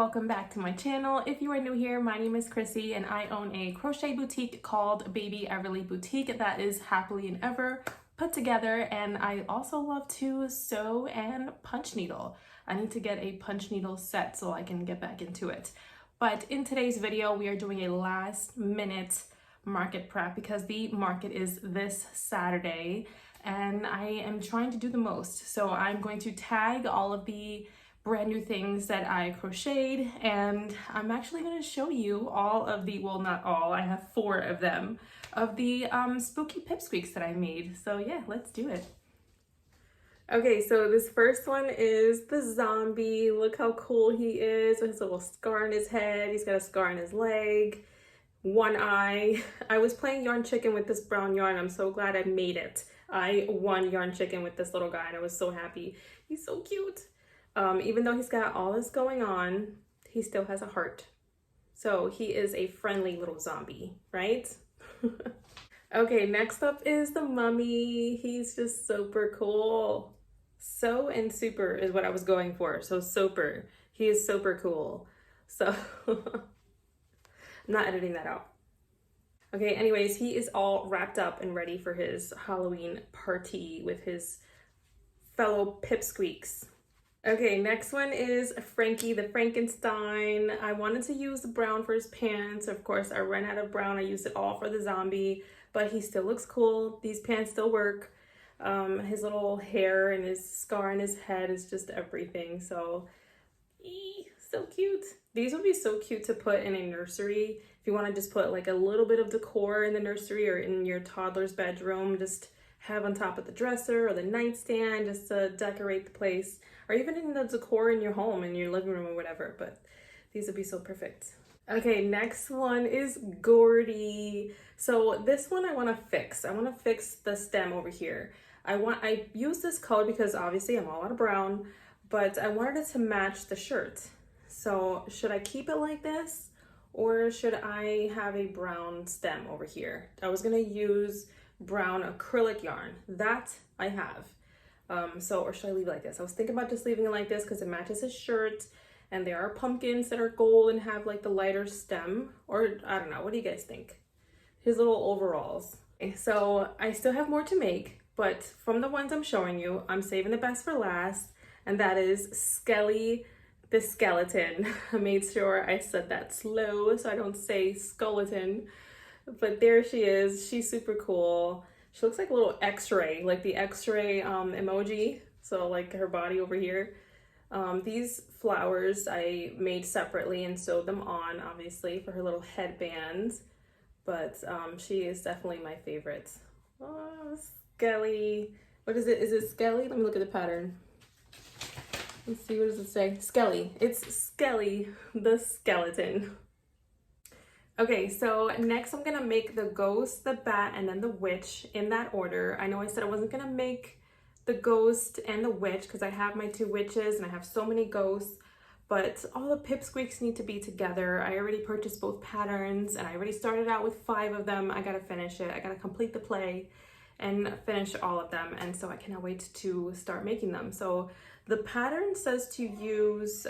welcome back to my channel. If you are new here, my name is Chrissy and I own a crochet boutique called Baby Everly Boutique that is happily and ever put together, and I also love to sew and punch needle. I need to get a punch needle set so I can get back into it. But in today's video, we are doing a last minute market prep because the market is this Saturday and I am trying to do the most. So I'm going to tag all of the brand new things that I crocheted, and I'm actually going to show you all of the, well, not all, I have 4 of them, of the spooky pipsqueaks that I made. So yeah, let's do it. Okay, so this first one is the zombie. Look how cool he is with his little scar on his head. He's got a scar on his leg, one eye. I was playing yarn chicken with this brown yarn. I'm so glad I made it. I won yarn chicken with this little guy and I was so happy. He's so cute. Even though he's got all this going on, he still has a heart. So he is a friendly little zombie, right? Okay, next up is the mummy. He's just super cool. So and super is what I was going for. So super. He is super cool. So I'm not editing that out. Okay, anyways, he is all wrapped up and ready for his Halloween party with his fellow pipsqueaks. Okay, next one is Frankie the Frankenstein. I wanted to use the brown for his pants. Of course, I ran out of brown. I used it all for the zombie, but he still looks cool. These pants still work. His little hair and his scar on his head is just everything. So, so cute. These would be so cute to put in a nursery. If you want to just put like a little bit of decor in the nursery or in your toddler's bedroom, just have on top of the dresser or the nightstand just to decorate the place, or even in the decor in your home, in your living room or whatever, but these would be so perfect. Okay, next one is Gordy. So this one I want to fix. I want to fix the stem over here. I use this color because obviously I'm all out of brown, but I wanted it to match the shirt. So should I keep it like this or should I have a brown stem over here? I was going to use brown acrylic yarn that I have. Or should I leave it like this? I was thinking about just leaving it like this because it matches his shirt, and there are pumpkins that are gold and have like the lighter stem, or I don't know, what do you guys think? His little overalls. Okay, so I still have more to make, but from the ones I'm showing you, I'm saving the best for last, and that is Skelly the skeleton. I made sure I said that slow so I don't say skeleton, but there she is. She's super cool. She looks like a little x-ray, like the x-ray emoji. So like her body over here. These flowers I made separately and sewed them on, obviously, for her little headband. But she is definitely my favorite. Oh, Skelly. What is it? Is it Skelly? Let me look at the pattern. Let's see, what does it say? Skelly. It's Skelly the skeleton. Okay, so next I'm gonna make the ghost, the bat, and then the witch in that order. I know I said I wasn't gonna make the ghost and the witch because I have my 2 witches and I have so many ghosts, but all the pipsqueaks need to be together. I already purchased both patterns and I already started out with 5 of them. I gotta finish it. I gotta complete the play and finish all of them, and so I cannot wait to start making them. So the pattern says to use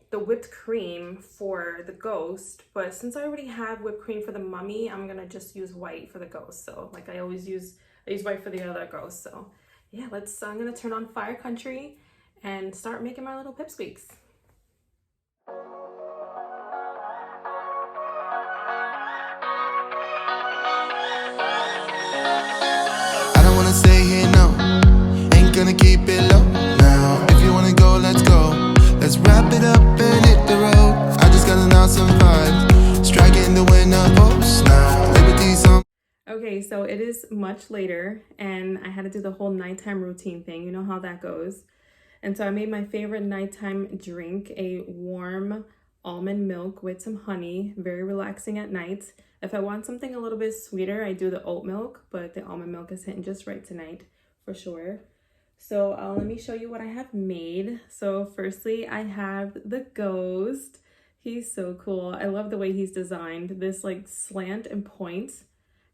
the whipped cream for the ghost, but since I already have whipped cream for the mummy, I'm gonna just use white for the ghost. So like I always use, I use white for the other ghost. So yeah, I'm gonna turn on Fire Country and start making my little pipsqueaks. I don't wanna stay here, no, ain't gonna keep it low now. If you wanna go, let's go. Let's wrap it up and hit the road. I just got an awesome vibe, striking the winner post now. Liberty's on. Okay, so it is much later and I had to do the whole nighttime routine thing. You know how that goes. And so I made my favorite nighttime drink, a warm almond milk with some honey, very relaxing at night. If I want something a little bit sweeter, I do the oat milk, but the almond milk is hitting just right tonight for sure. So let me show you what I have made. So firstly, I have the ghost. He's so cool. I love the way he's designed. This like slant and point.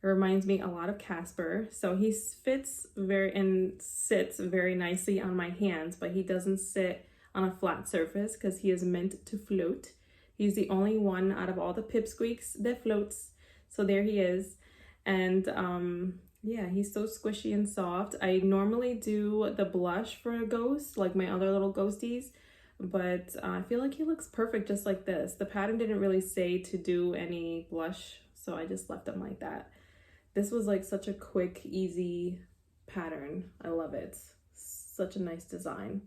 It reminds me a lot of Casper. So he fits and sits very nicely on my hands, but he doesn't sit on a flat surface because he is meant to float. He's the only one out of all the pipsqueaks that floats. So there he is. And yeah, he's so squishy and soft. I normally do the blush for a ghost, like my other little ghosties, but I feel like he looks perfect just like this. The pattern didn't really say to do any blush, so I just left him like that. This was like such a quick, easy pattern. I love it. Such a nice design.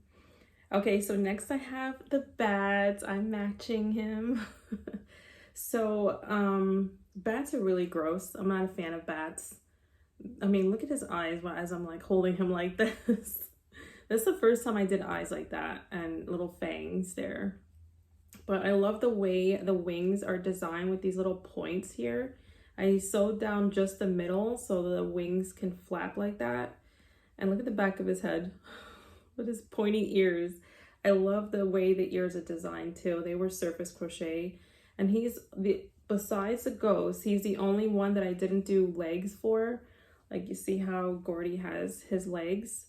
Okay, so next I have the bats. I'm matching him. So bats are really gross. I'm not a fan of bats. I mean, look at his eyes as I'm like holding him like this. This is the first time I did eyes like that and little fangs there. But I love the way the wings are designed with these little points here. I sewed down just the middle so the wings can flap like that. And look at the back of his head with his pointy ears. I love the way the ears are designed too. They were surface crochet. And besides the ghost, he's the only one that I didn't do legs for. Like you see how Gordy has his legs.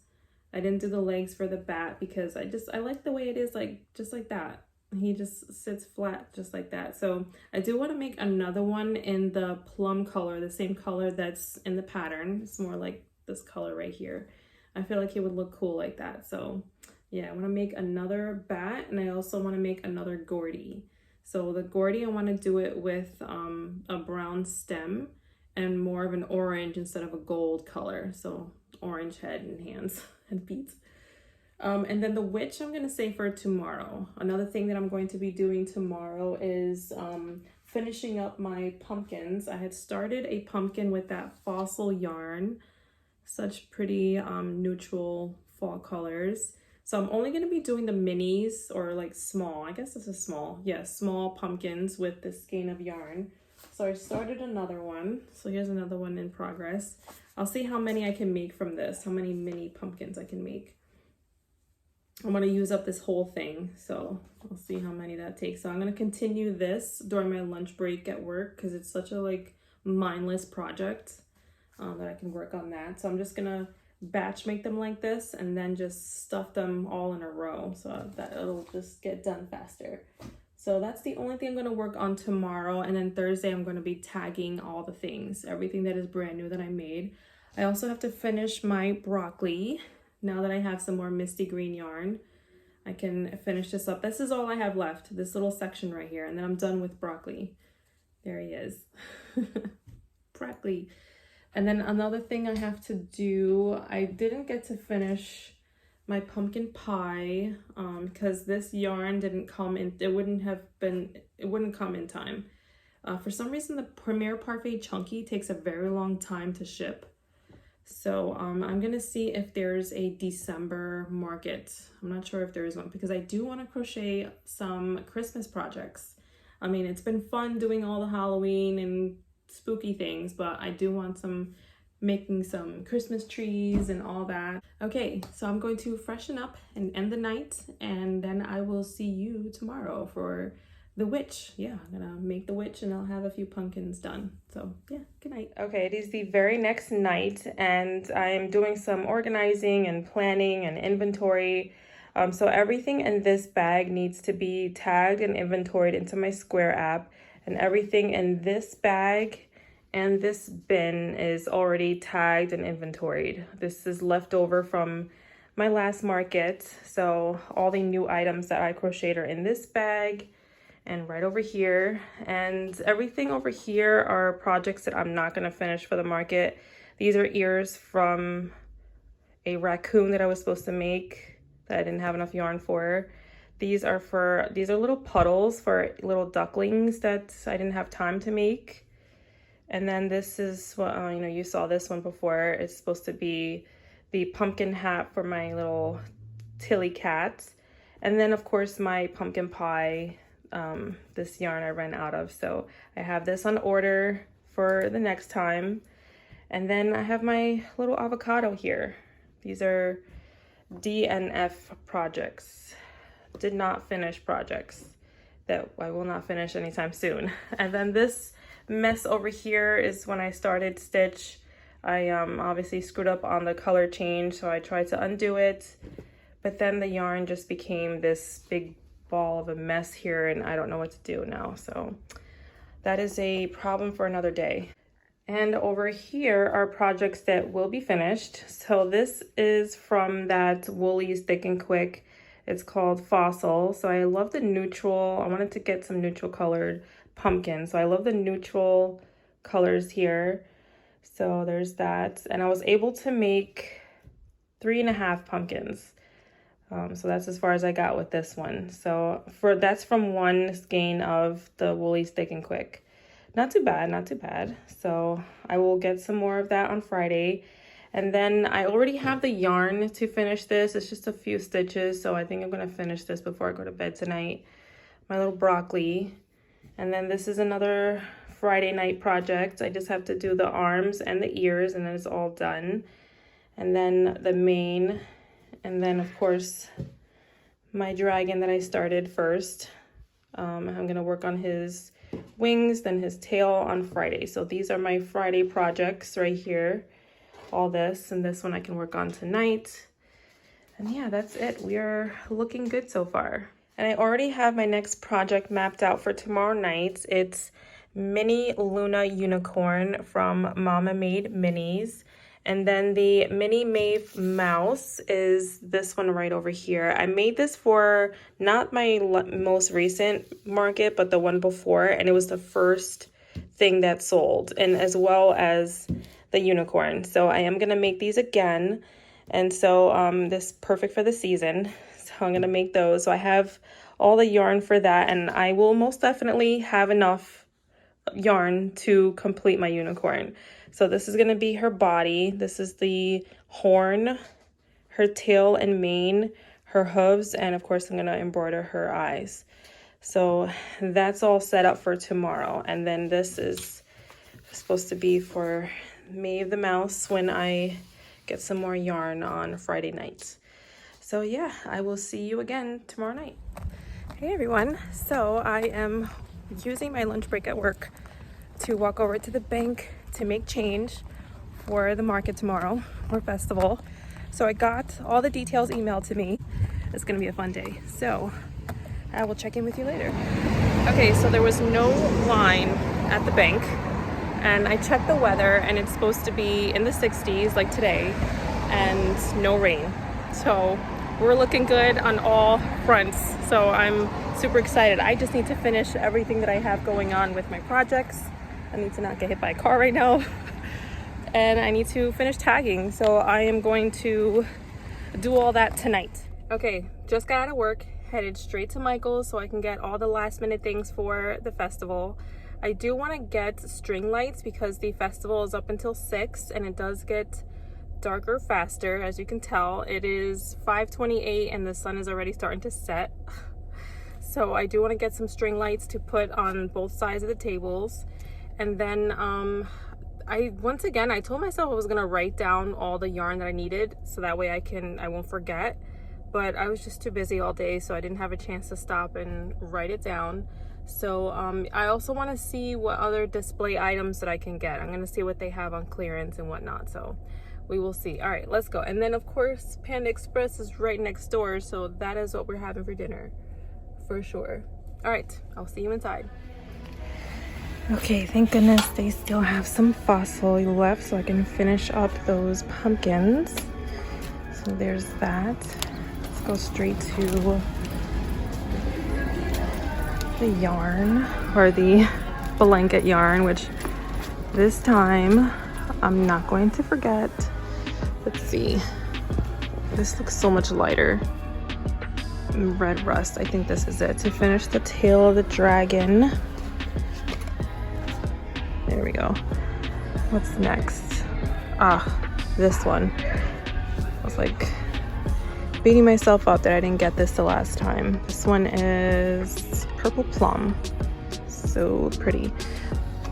I didn't do the legs for the bat because I like the way it is, like just like that. He just sits flat just like that. So I do want to make another one in the plum color, the same color that's in the pattern. It's more like this color right here. I feel like he would look cool like that. So yeah, I want to make another bat, and I also want to make another Gordy. So the Gordy, I want to do it with a brown stem and more of an orange instead of a gold color. So orange head and hands and feet. And then the witch I'm going to save for tomorrow. Another thing that I'm going to be doing tomorrow is finishing up my pumpkins. I had started a pumpkin with that fossil yarn. Such pretty neutral fall colors. So I'm only going to be doing the minis, or like small. I guess this is small. Yeah, small pumpkins with this skein of yarn. So I started another one. So here's another one in progress. I'll see how many I can make from this, how many mini pumpkins I can make. I'm going to use up this whole thing, so I'll see how many that takes. So I'm going to continue this during my lunch break at work because it's such a like mindless project that I can work on that. So I'm just going to batch make them like this and then just stuff them all in a row so that it'll just get done faster. So that's the only thing I'm going to work on tomorrow. And then Thursday, I'm going to be tagging all the things, everything that is brand new that I made. I also have to finish my broccoli. Now that I have some more misty green yarn, I can finish this up. This is all I have left, this little section right here. And then I'm done with broccoli. There he is. Broccoli. And then another thing I have to do, I didn't get to finish my pumpkin pie because this yarn didn't come in. It wouldn't come in time. For some reason, the Premier Parfait Chunky takes a very long time to ship. So I'm gonna see if there's a December market. I'm not sure if there is one because I do want to crochet some Christmas projects. I mean, it's been fun doing all the Halloween and spooky things, but I do want making some Christmas trees and all that. Okay, so I'm going to freshen up and end the night, and then I will see you tomorrow for the witch. Yeah, I'm gonna make the witch and I'll have a few pumpkins done. So yeah, good night. Okay, it is the very next night and I'm doing some organizing and planning and inventory. So everything in this bag needs to be tagged and inventoried into my Square app, and everything in this bag and this bin is already tagged and inventoried. This is leftover from my last market. So all the new items that I crocheted are in this bag and right over here. And everything over here are projects that I'm not gonna finish for the market. These are ears from a raccoon that I was supposed to make that I didn't have enough yarn for. These are little puddles for little ducklings that I didn't have time to make. And then this is what, you saw this one before. It's supposed to be the pumpkin hat for my little Tilly cat. And then of course my pumpkin pie, this yarn I ran out of. So I have this on order for the next time. And then I have my little avocado here. These are DNF projects. Did not finish projects that I will not finish anytime soon. And then this mess over here is when I started stitch. I obviously screwed up on the color change, so I tried to undo it, but then the yarn just became this big ball of a mess here, and I don't know what to do now. So that is a problem for another day. And over here are projects that will be finished. So this is from that Woolies Thick and Quick. It's called Fossil. So I love the neutral. I wanted to get some neutral colored pumpkin. So I love the neutral colors here. So there's that. And I was able to make 3.5 pumpkins. So that's as far as I got with this one. So that's from one skein of the Woolies Thick and Quick. Not too bad, not too bad. So I will get some more of that on Friday. And then I already have the yarn to finish this. It's just a few stitches. So I think I'm going to finish this before I go to bed tonight. My little broccoli. And then this is another Friday night project. I just have to do the arms and the ears, and then it's all done. And then the mane. And then, of course, my dragon that I started first. I'm going to work on his wings, then his tail on Friday. So these are my Friday projects right here. All this, and this one I can work on tonight. And yeah, that's it. We are looking good so far. And I already have my next project mapped out for tomorrow night. It's Mini Luna Unicorn from Mama Made Minis. And then the Mini Maeve Mouse is this one right over here. I made this for not my most recent market, but the one before. And it was the first thing that sold, and as well as the unicorn. So I am going to make these again. And so this is perfect for the season. So I'm going to make those. So I have all the yarn for that. And I will most definitely have enough yarn to complete my unicorn. So this is going to be her body. This is the horn, her tail and mane, her hooves, and of course I'm going to embroider her eyes. So that's all set up for tomorrow. And then this is supposed to be for Maeve the Mouse when I get some more yarn on Friday night. So yeah, I will see you again tomorrow night. Hey everyone. So I am using my lunch break at work to walk over to the bank to make change for the market tomorrow, or festival. So I got all the details emailed to me. It's gonna be a fun day. So I will check in with you later. Okay, so there was no line at the bank, and I checked the weather, and it's supposed to be in the 60s like today, and no rain. So we're looking good on all fronts. So I'm super excited. I just need to finish everything that I have going on with my projects. I need to not get hit by a car right now. And I need to finish tagging. So I am going to do all that tonight. Okay, just got out of work, headed straight to Michael's so I can get all the last minute things for the festival. I do want to get string lights because the festival is up until 6 and it does get darker faster. As you can tell, it is 5:28 and the sun is already starting to set. So I do want to get some string lights to put on both sides of the tables. And then I told myself I was gonna write down all the yarn that I needed so that way I won't forget, but I was just too busy all day, so I didn't have a chance to stop and write it down. So I also want to see what other display items that I can get. I'm gonna see what they have on clearance and whatnot, so we will see. All right, let's go. And then of course Panda Express is right next door, so that is what we're having for dinner for sure. All right, I'll see you inside. Okay, thank goodness they still have some fossil left so I can finish up those pumpkins. So there's that. Let's go straight to the yarn, or the blanket yarn, which this time I'm not going to forget. Let's see. This looks so much lighter. Red rust, I think this is it. To finish the tail of the dragon. There we go. What's next? This one. I was like beating myself up that I didn't get this the last time. This one is purple plum. So pretty.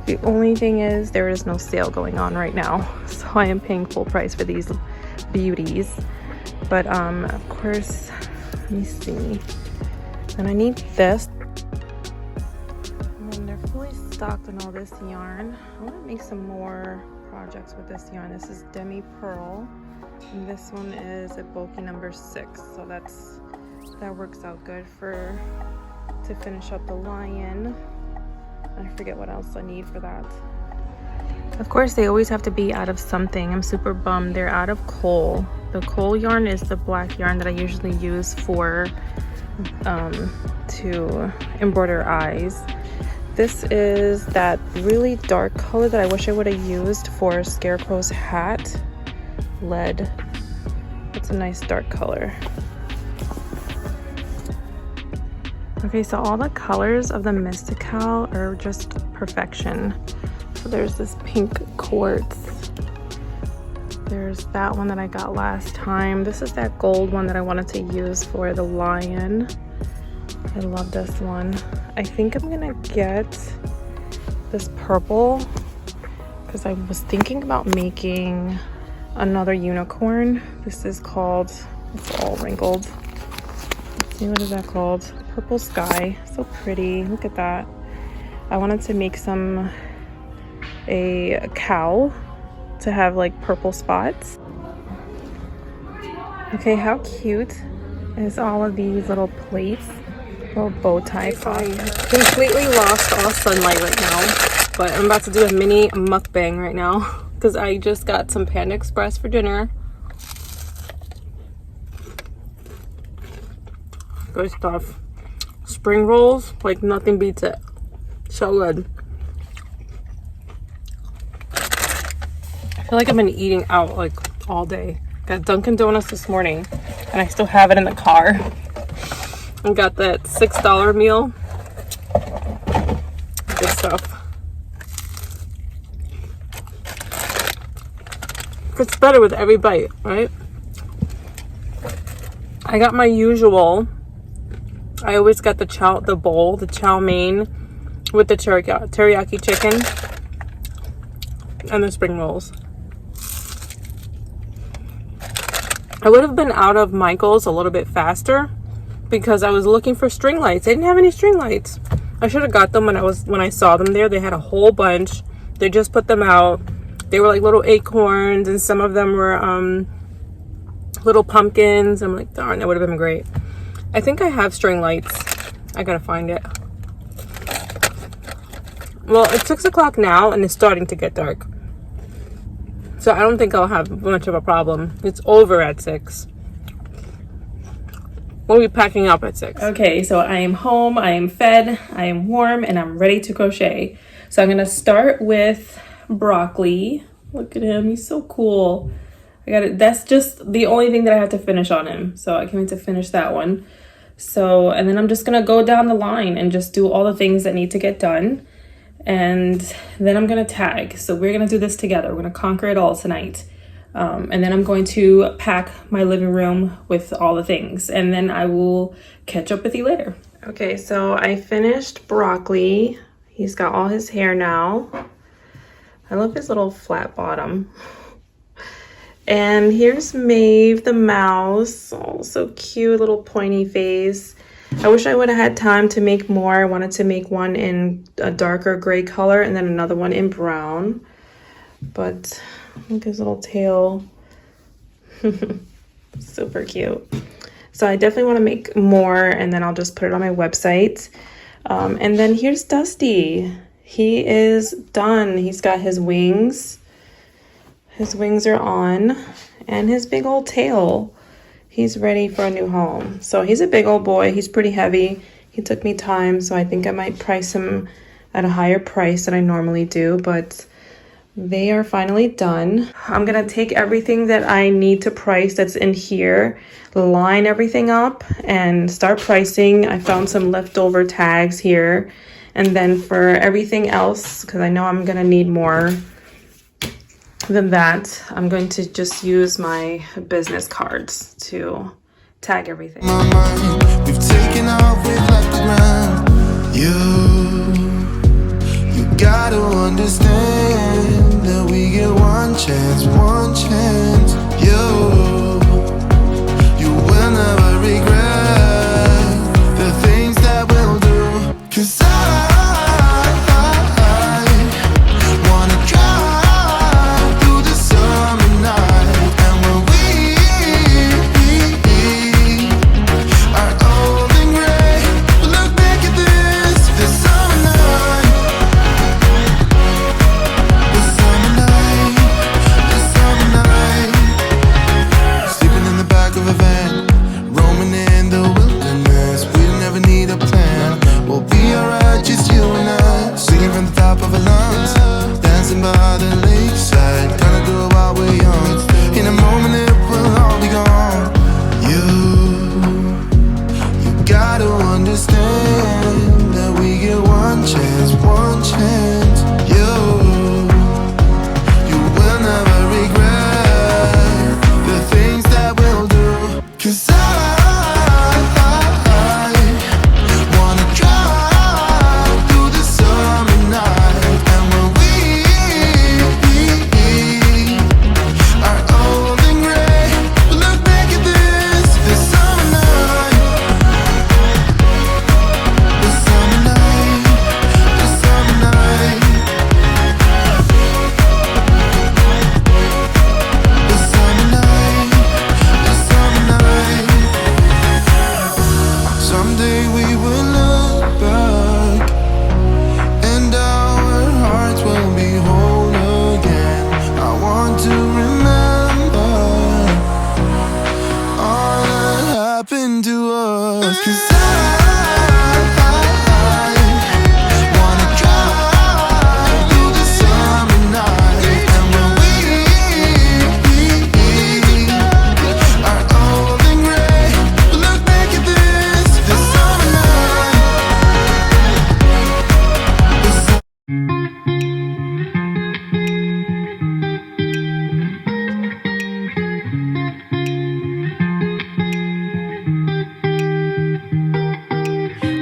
The only thing is there is no sale going on right now, so I am paying full price for these beauties. But of course, let me see. And I need this. And then they're fully stocked on all this yarn. I want to make some more projects with this yarn. This is Demi Pearl. And this one is a bulky number 6, so that works out good for to finish up the lion. I forget what else I need for that. Of course, they always have to be out of something. I'm super bummed they're out of coal. The coal yarn is the black yarn that I usually use for to embroider eyes. This is that really dark color that I wish I would have used for Scarecrow's hat. Lead. It's a nice dark color. Okay, so all the colors of the Mystical are just perfection. So there's this pink quartz. There's that one that I got last time. This is that gold one that I wanted to use for the lion. I love this one. I think I'm gonna get this purple because I was thinking about making another unicorn. This is called, it's all wrinkled. Let's see, what is that called? Purple Sky. So pretty. Look at that. I wanted to make a cow to have like purple spots. Okay, how cute is all of these little plates? Little bow tie pot. Completely lost all sunlight right now, but I'm about to do a mini mukbang right now because I just got some Panda Express for dinner. Good stuff. Spring rolls, like nothing beats it. So good. I feel like I've been eating out like all day. Got Dunkin' Donuts this morning and I still have it in the car. I got that $6 meal. Good stuff. It's better with every bite, right? I got my usual. I always got the chow mein with the teriyaki chicken and the spring rolls. I would have been out of Michael's a little bit faster because I was looking for string lights. They didn't have any string lights. I should have got them when I saw them there. They had a whole bunch. They just put them out. They were like little acorns and some of them were little pumpkins. I'm like, darn, that would have been great. I think I have string lights. I gotta find it. Well, it's 6 o'clock now and it's starting to get dark. So I don't think I'll have much of a problem. It's over at 6. We'll be packing up at 6. Okay, so I am home, I am fed, I am warm, and I'm ready to crochet. So I'm gonna start with broccoli. Look at him, he's so cool. I got it. That's just the only thing that I have to finish on him. So I can't wait to finish that one. So, and then I'm just gonna go down the line and just do all the things that need to get done. And then I'm gonna tag. So we're gonna do this together. We're gonna conquer it all tonight. And then I'm going to pack my living room with all the things. And then I will catch up with you later. Okay, so I finished broccoli. He's got all his hair now. I love his little flat bottom. And here's Maeve the mouse. Oh, so cute, little pointy face. I wish I would have had time to make more. I wanted to make one in a darker gray color and then another one in brown. But look at his little tail. Super cute. So I definitely want to make more and then I'll just put it on my website. And then here's Dusty. He is done. He's got his wings. His wings are on and his big old tail. He's ready for a new home. So he's a big old boy. He's pretty heavy. He took me time, so I think I might price him at a higher price than I normally do, but they are finally done. I'm gonna take everything that I need to price that's in here, line everything up, and start pricing. I found some leftover tags here. And then for everything else, because I know I'm gonna need more than that, I'm going to just use my business cards to tag everything. My mind, we've taken off, we've left the ground. You gotta understand that we get one chance. You will never regret the things that we'll do. 'Cause I wanna drive through the summer night, and when we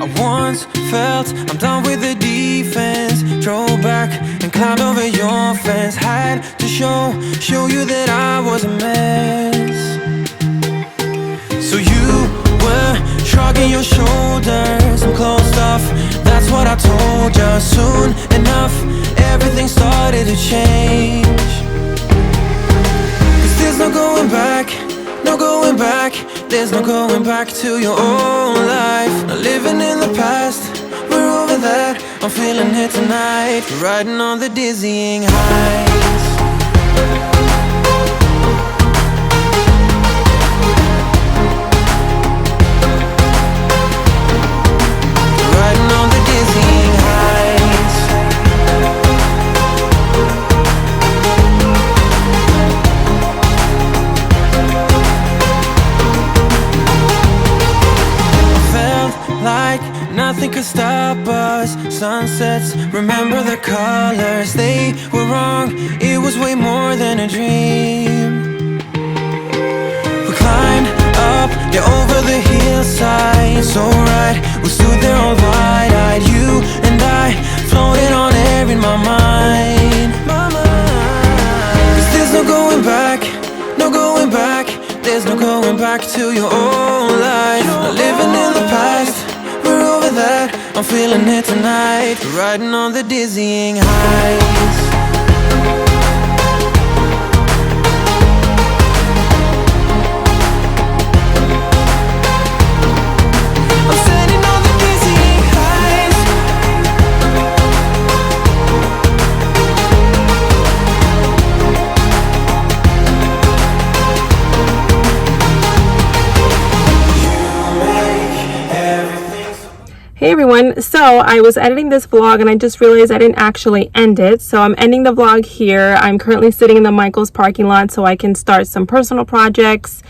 I once felt I'm done with the defense. Drove back and climbed over your fence. Had to show you that I was a mess. So you were shrugging your shoulders and closed off. That's what I told you. Soon enough, everything started to change. 'Cause there's no going back, no going back. There's no going back to your old life. Not living in the past, we're over that. I'm feeling it tonight, riding on the dizzying heights. Riding on the dizzying heights. Felt like nothing could stop us. Sunsets, remember the colors. They were wrong, it was way more than a dream. We climbed up, yeah, over the hillside. So right, we stood there all wide-eyed. You and I floated on air in my mind. 'Cause there's no going back, no going back. There's no going back to your old life. Not living in the past, we're over that. I'm feeling it tonight, riding on the dizzying heights. I'm standing on the dizzying heights. Hey everyone, so I was editing this vlog and I just realized I didn't actually end it, so I'm ending the vlog here. I'm currently sitting in the Michaels parking lot so I can start some personal projects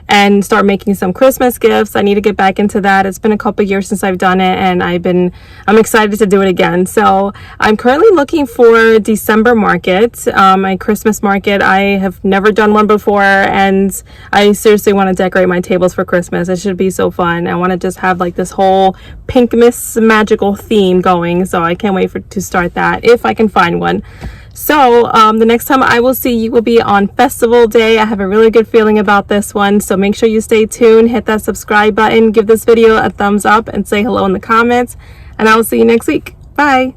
and start making some Christmas gifts. I need to get back into that. It's been a couple years since I've done it and I'm excited to do it again. So I'm currently looking for December market, my Christmas market. I have never done one before and I seriously want to decorate my tables for Christmas. It should be so fun. I want to just have like this whole Pinkmas magical theme going. So I can't wait to start that if I can find one. So the next time I will see you will be on festival day. I have a really good feeling about this one. So make sure you stay tuned, hit that subscribe button, give this video a thumbs up and say hello in the comments. And I will see you next week. Bye.